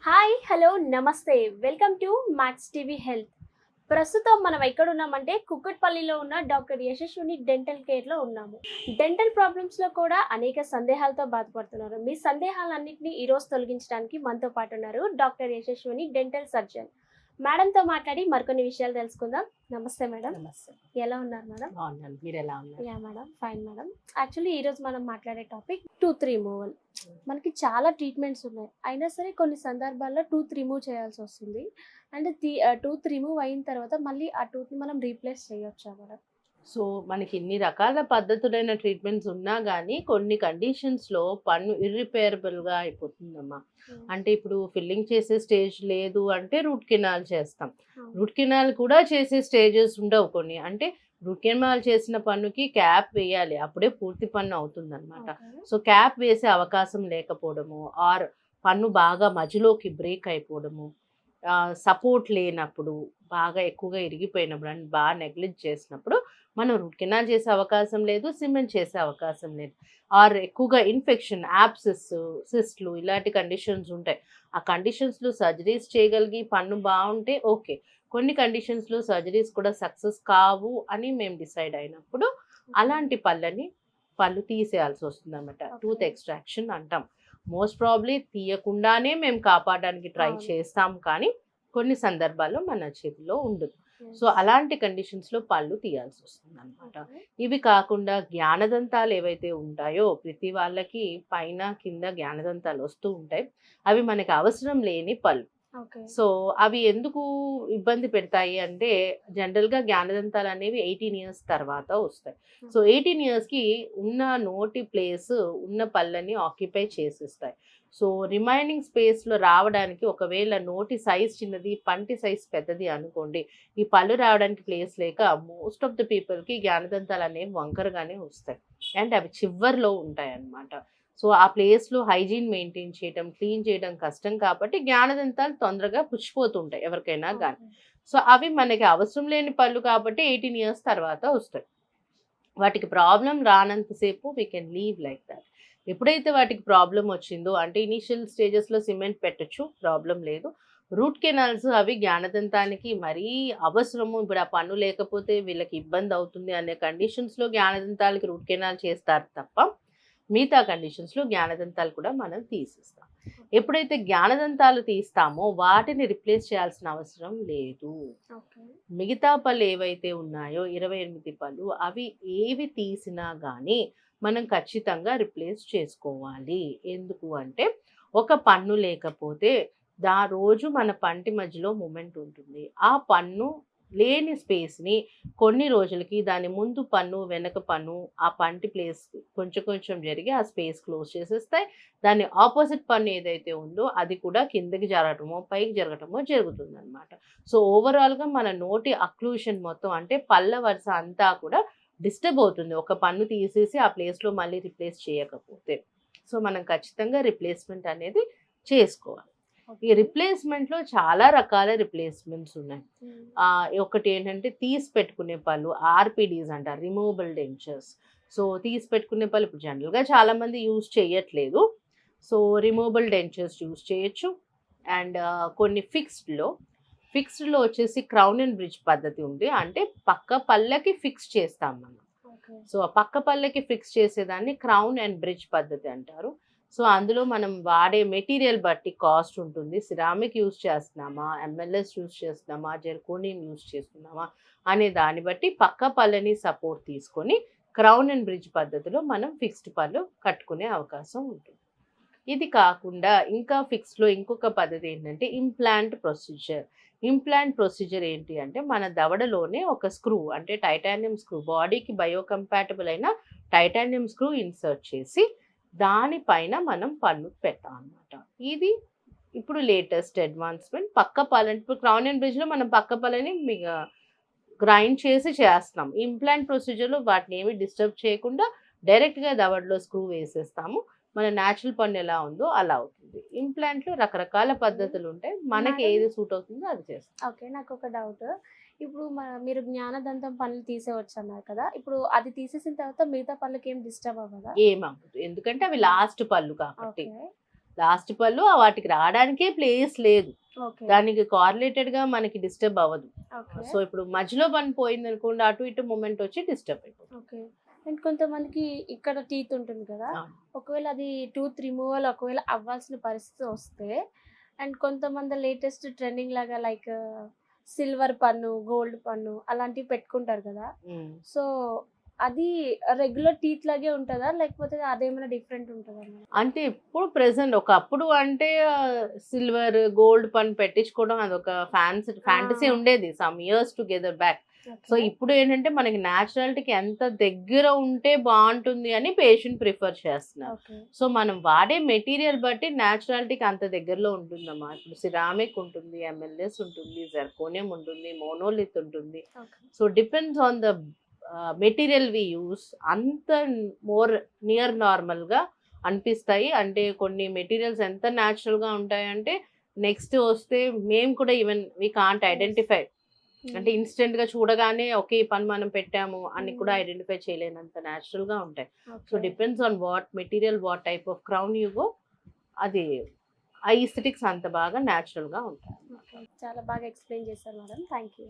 Hi hello నమస్తే welcome to max TV health. ప్రస్తుతం మనం ఎక్కడ ఉన్నామంటే కుక్కట్పల్లిలో ఉన్న డాక్టర్ యశస్విని డెంటల్ కేర్లో ఉన్నాము. డెంటల్ ప్రాబ్లమ్స్లో కూడా అనేక సందేహాలతో బాధపడుతున్నారు. మీ సందేహాలన్నింటినీ ఈరోజు తొలగించడానికి మనతో పాటు ఉన్నారు డాక్టర్ యశస్విని డెంటల్ సర్జన్. మేడంతో మాట్లాడి మరికొన్ని విషయాలు తెలుసుకుందాం. నమస్తే మేడం. నమస్తే. ఎలా ఉన్నారు మేడం? బాగున్నాను. మీరు ఎలా ఉన్నారు? Yeah madam, fine madam. Actually ఈరోజు మనం మాట్లాడే టాపిక్ టూత్ రిమూవల్. మనకి చాలా ట్రీట్మెంట్స్ ఉన్నాయి, అయినా సరే కొన్ని సందర్భాల్లో టూత్ రిమూవ్ చేయాల్సి వస్తుంది. అండ్ టూత్ రిమూవ్ అయిన తర్వాత మళ్ళీ ఆ టూత్ని మనం రీప్లేస్ చేయొచ్చా మేడం? సో మనకి ఇన్ని రకాల పద్ధతులైన ట్రీట్మెంట్స్ ఉన్నా కానీ కొన్ని కండిషన్స్లో పన్ను ఇర్రిపేరబుల్గా అయిపోతుందమ్మా. అంటే ఇప్పుడు ఫిల్లింగ్ చేసే స్టేజ్ లేదు అంటే రూట్ కెనాల్ చేస్తాం. రూట్ కెనాల్ కూడా చేసే స్టేజెస్ ఉండవు కొన్ని. అంటే రూట్ కెనాల్ చేసిన పన్నుకి క్యాప్ వేయాలి, అప్పుడే పూర్తి పన్ను అవుతుందన్నమాట. సో క్యాప్ వేసే అవకాశం లేకపోవడము, ఆర్ పన్ను బాగా మధ్యలోకి బ్రేక్ అయిపోవడము, సపోర్ట్ లేనప్పుడు, బాగా ఎక్కువగా ఇరిగిపోయినప్పుడు అండ్ బాగా నెగ్లెక్ట్ చేసినప్పుడు మనం రూట్ కెనాల్ చేసే అవకాశం లేదు, సిమెంట్ చేసే అవకాశం లేదు. ఆర్ ఎక్కువగా ఇన్ఫెక్షన్, యాప్సెస్, సిస్ట్లు ఇలాంటి కండిషన్స్ ఉంటాయి. ఆ కండిషన్స్లో సర్జరీస్ చేయగలిగి పన్ను బాగుంటే ఓకే. కొన్ని కండిషన్స్లో సర్జరీస్ కూడా సక్సెస్ కావు అని మేము డిసైడ్ అయినప్పుడు అలాంటి పళ్ళు తీసేయాల్సి వస్తుంది అనమాట. టూత్ ఎక్స్ట్రాక్షన్ అంటాం. మోస్ట్ ప్రాబ్లీ తీయకుండానే మేము కాపాడడానికి ట్రై చేస్తాం, కానీ కొన్ని సందర్భాల్లో మన చేతిలో ఉండదు. సో అలాంటి కండిషన్స్లో పళ్ళు తీయాల్సి వస్తుంది అనమాట. ఇవి కాకుండా జ్ఞానదంతాలు ఏవైతే ఉంటాయో ప్రతి వాళ్ళకి పైన కింద జ్ఞానదంతాలు వస్తూ ఉంటాయి. అవి మనకి అవసరం లేని పళ్ళు. సో అవి ఎందుకు ఇబ్బంది పెడతాయి అంటే జనరల్గా జ్ఞానదంతాలు అనేవి 18 ఇయర్స్ తర్వాత వస్తాయి. సో 18 ఇయర్స్కి ఉన్న నోటి ప్లేస్ ఉన్న పళ్ళని ఆక్యుపై చేసేస్తాయి. సో రిమైనింగ్ స్పేస్లో రావడానికి, ఒకవేళ నోటి సైజ్ చిన్నది పంటి సైజ్ పెద్దది అనుకోండి, ఈ పళ్ళు రావడానికి ప్లేస్ లేక మోస్ట్ ఆఫ్ ద పీపుల్కి జ్ఞానదంతాలు అనేవి వంకరగానే వస్తాయి అండ్ అవి చివర్లో ఉంటాయి అన్నమాట. సో ఆ ప్లేస్లో హైజీన్ మెయింటైన్ చేయడం, క్లీన్ చేయడం కష్టం కాబట్టి జ్ఞానదంతాలు తొందరగా పుచ్చిపోతుంటాయి ఎవరికైనా కానీ. సో అవి మనకి అవసరం లేని పళ్ళు కాబట్టి 18 ఇయర్స్ తర్వాత వస్తాయి. వాటికి ప్రాబ్లం రానంతసేపు we can live like that. ఎప్పుడైతే వాటికి ప్రాబ్లం వచ్చిందో అంటే ఇనీషియల్ స్టేజెస్లో సిమెంట్ పెట్టచ్చు, ప్రాబ్లం లేదు. రూట్ కెనాల్స్ అవి జ్ఞానదంతానికి మరీ అవసరము, ఇప్పుడు ఆ పన్ను లేకపోతే వీళ్ళకి ఇబ్బంది అవుతుంది అనే కండిషన్స్లో జ్ఞానదంతాలకి రూట్ కెనాల్ చేస్తారు తప్ప మిగతా కండిషన్స్లో జ్ఞానదంతాలు కూడా మనం తీసేస్తాం. ఎప్పుడైతే జ్ఞానదంతాలు తీస్తామో వాటిని రిప్లేస్ చేయాల్సిన అవసరం లేదు. మిగతా పళ్ళు ఏవైతే ఉన్నాయో 28 పళ్ళు, అవి ఏవి తీసినా కానీ మనం ఖచ్చితంగా రిప్లేస్ చేసుకోవాలి. ఎందుకు అంటే ఒక పన్ను లేకపోతే రోజు మన పంటి మధ్యలో మూమెంట్ ఉంటుంది. ఆ పన్ను లేని స్పేస్ని కొన్ని రోజులకి దాని ముందు పన్ను వెనక పన్ను ఆ పంటి ప్లేస్ కొంచెం కొంచెం జరిగి ఆ స్పేస్ క్లోజ్ చేసేస్తాయి. దాని ఆపోజిట్ పన్ను ఏదైతే ఉందో అది కూడా కిందకి జరగటమో పైకి జరగటమో జరుగుతుంది అనమాట. సో ఓవరాల్గా మన నోటి అక్లూషన్ మొత్తం అంటే పళ్ళ వరుస అంతా కూడా డిస్టర్బ్ అవుతుంది ఒక పన్ను తీసేసి ఆ ప్లేస్లో మళ్ళీ రిప్లేస్ చేయకపోతే. సో మనం ఖచ్చితంగా రిప్లేస్మెంట్ అనేది చేసుకోవాలి. ఈ రిప్లేస్మెంట్లో చాలా రకాల రిప్లేస్మెంట్స్ ఉన్నాయి. ఒకటి ఏంటంటే తీసి పెట్టుకునే పళ్ళు, ఆర్పిడీస్ అంటారు, రిమూవబుల్ డెంచర్స్. సో తీసి పెట్టుకునే పళ్ళు ఇప్పుడు జనరల్గా చాలామంది యూజ్ చేయట్లేదు. సో రిమూవబుల్ డెంచర్స్ యూజ్ చేయొచ్చు. అండ్ కొన్ని ఫిక్స్డ్లో వచ్చేసి క్రౌన్ అండ్ బ్రిడ్జ్ పద్ధతి ఉంది. అంటే పక్క పళ్ళకి ఫిక్స్ చేస్తాం మనం. సో ఆ పక్క పళ్ళకి ఫిక్స్ చేసేదాన్ని క్రౌన్ అండ్ బ్రిడ్జ్ పద్ధతి అంటారు. సో అందులో మనం వాడే మెటీరియల్ బట్టి కాస్ట్ ఉంటుంది. సిరామిక్ యూజ్ చేస్తున్నామా, ఎంఎల్ఎస్ యూజ్ చేస్తున్నామా, జెర్కోనియం యూజ్ చేస్తున్నామా అనే దాన్ని బట్టి పక్క పళ్ళని సపోర్ట్ తీసుకొని క్రౌన్ అండ్ బ్రిడ్జ్ పద్ధతిలో మనం ఫిక్స్డ్ పళ్ళు కట్టుకునే అవకాశం ఉంటుంది. ఇది కాకుండా ఇంకా ఫిక్స్డ్లో ఇంకొక పద్ధతి ఏంటంటే ఇంప్లాంట్ ప్రొసీజర్. ఇంప్లాంట్ ప్రొసీజర్ ఏంటి అంటే మన దవడలోనే ఒక స్క్రూ, అంటే టైటానియం స్క్రూ, బాడీకి బయోకంపాటబుల్ అయిన టైటానియం స్క్రూ ఇన్సర్ట్ చేసి దానిపైన మనం పన్ను పెట్టాం అనమాట. ఇది ఇప్పుడు లేటెస్ట్ అడ్వాన్స్మెంట్. పక్క పళ్ళని ఇప్పుడు క్రౌన్ అండ్ బ్రిడ్జ్లో మనం పక్క పళ్ళని గ్రైండ్ చేసి చేస్తాం. ఇంప్లాంట్ ప్రొసీజర్లో వాటిని ఏమి డిస్టర్బ్ చేయకుండా డైరెక్ట్గా దవడలో స్క్రూ వేసేస్తాము. మన న్యాచురల్ పన్ను ఎలా ఉందో అలా అవుతుంది. ఇంప్లాంట్లో రకరకాల పద్ధతులు ఉంటాయి, మనకి ఏది సూట్ అవుతుందో అది చేస్తాం. ఓకే, నాకు ఒక డౌట్. ఇప్పుడు మీరు జ్ఞానదంతం పనులు తీసేవచ్చు అన్నారు కదా, ఇప్పుడు అది తీసేసిన తర్వాత మిగతా పళ్ళకి ఏం డిస్టర్బ్ అవ్వదా? ఏమవ్వదు, ఎందుకంటే అవి లాస్ట్ పళ్ళు కాబట్టి. లాస్ట్ పళ్ళు వాటికి రావడానికే ప్లేస్ లేదు, ఓకే దానికి కార్లేటెడ్ గా మనకి డిస్టర్బ్ అవ్వదు. ఓకే సో ఇప్పుడు మధ్యలో పని పోయింది అనుకోండి, అటు ఇటు మూమెంట్ వచ్చి డిస్టర్బ్ అయిపోతుంది. ఓకే అండ్ కొంతమందికి ఇక్కడ టీత్ ఉంటుంది కదా, అవును. ఒకవేళ అది టూత్ రిమూవల్ ఒకవేళ అవ్వాల్సిన పరిస్థితి వస్తే, అండ్ కొంతమంది లేటెస్ట్ ట్రెండింగ్ లాగా లైక్ సిల్వర్ పన్ను, గోల్డ్ పన్ను అలాంటివి పెట్టుకుంటారు కదా. ఉమ్. సో అది రెగ్యులర్ టీత్ లాగే ఉంటుందా, లేకపోతే అదేమైనా డిఫరెంట్ ఉంటుందా? అంటే ఇప్పుడు ప్రెసెంట్, ఒకప్పుడు అంటే సిల్వర్ గోల్డ్ పని పెట్టించుకోవడం అదొక ఫ్యాంటసీ ఉండేది some years together back. So ఇప్పుడు ఏంటంటే మనకి న్యాచురాలిటీకి ఎంత దగ్గర ఉంటే బాగుంటుంది అని పేషెంట్ ప్రిఫర్ చేస్తున్నారు. ఓకే సో మనం వాడే మెటీరియల్ బట్టి న్యాచురాలిటీకి అంత దగ్గరలో ఉంటుందమ్మా. ఇప్పుడు సిరామిక్ ఉంటుంది, ఎంఎల్ఎస్ ఉంటుంది, జెర్కోనియం ఉంటుంది, మోనోలిత్ ఉంటుంది. Okay so depends on the material we use, అంత మోర్ నియర్ నార్మల్గా అనిపిస్తాయి. అంటే కొన్ని మెటీరియల్స్ ఎంత న్యాచురల్గా ఉంటాయంటే నెక్స్ట్ వస్తే మేము కూడా ఈవెన్ వీ కాంట్ ఐడెంటిఫై, అంటే ఇన్స్టెంట్గా చూడగానే ఓకే ఈ పని మనం పెట్టాము అని కూడా ఐడెంటిఫై చేయలేనంత న్యాచురల్గా ఉంటాయి. So depends on what material, what type of crown you go, అది ఆ ఈస్థెటిక్స్ అంత బాగా న్యాచురల్గా ఉంటాయి. చాలా బాగా ఎక్స్ప్లెయిన్ చేశారు మేడం, థ్యాంక్ యూ.